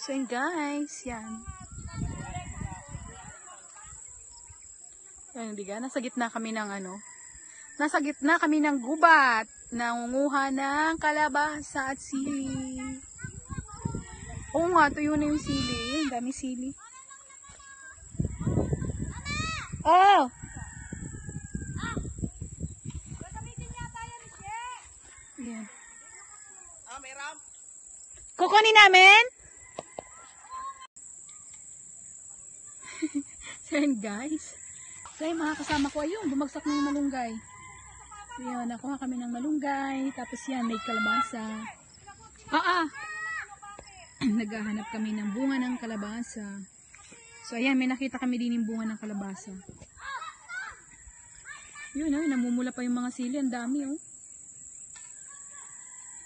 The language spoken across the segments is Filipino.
So yun guys, yan. Yan, diga, nasa gitna kami ng nasa gitna kami ng gubat. Nangunguha ng kalabasa at sili. Oo nga, tuyo na yung sili. Ang dami sili. Oh! Yan. May ram? Kukunin namin? So yun guys. So yung mga kasama ko, ayun, bumagsak na yung malunggay. So yun, nakuha kami ng malunggay. Tapos yan, may kalabasa. Naghahanap kami ng bunga ng kalabasa. So ayan, may nakita kami din yung bunga ng kalabasa. Yun, namumula pa yung mga sili. Ang dami, oh.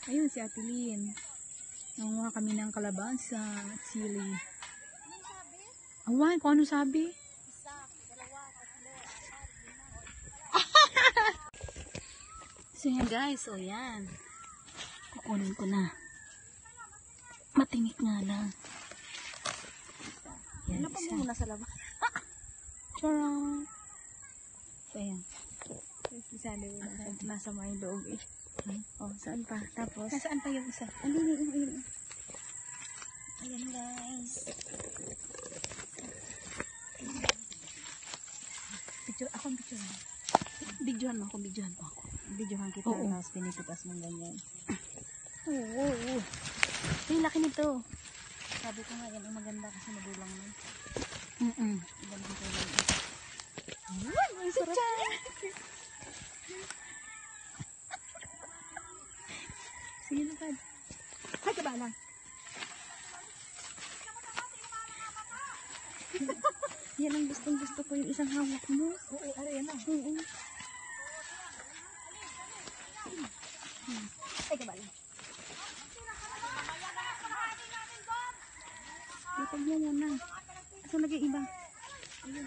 Ayun, si Ate Lynn. Nangunguha kami ng kalabasa at sili. Awan, kung ano sabi? So yan guys, so yan. Kukunin ko na. Matingit nga lang. Yan, isa. Ano pa muna sa labas? Charang! So yan. Isali mo na. Nasa may loob eh. Oh, saan pa? Tapos? Nasaan pa yung isa? Ayun. Ayan guys. Akong picturean. Videohan mo ako. Videohan kita. Tapos pinipitas mong ganyan. Oo. Ay, laki nito. Sabi ko nga, yan ang maganda kasi magulang mo. Ganda ko lang. Ang sarap. Sige na, Pad. Ay, kaba lang. Yan ang gustong-gusto ko, yung isang hawak mo. Oo, yan na. Ay, kaba lang. Lapag yan na. Asa lagi iba? Ayun.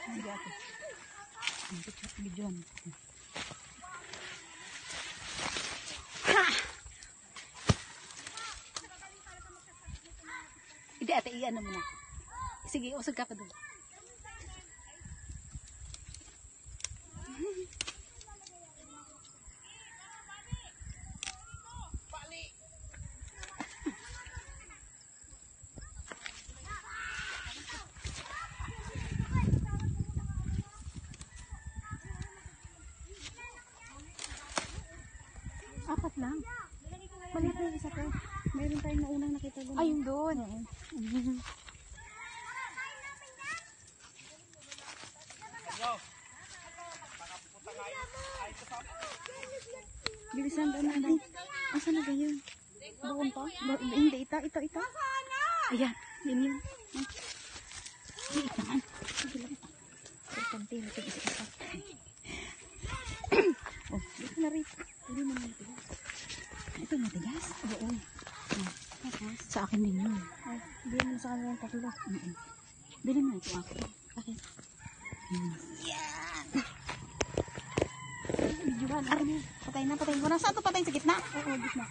Hindi ako. Bidyon. Hindi ate, iyan mo na. Sige, usag ka pa doon. Apat lang. Maliit na yung isa ko. Meron tayong naunang nakita doon. Ayun doon. Bilisan doon na. Asa na gayon? Doon pa? Hindi, ito. Ayan, yun. Liit naman. Sige lang. Importante, isa. Oh, dito na rin. Hindi mo matigas. Ito matigas? Oo. Tapos? Sa akin din yun. Hindi mo sa kanila yung tatlo. Bili mo ito ako. Okay. Yan! Videohan. Patay na. Saan ito patay sa gitna? Oo, gitna.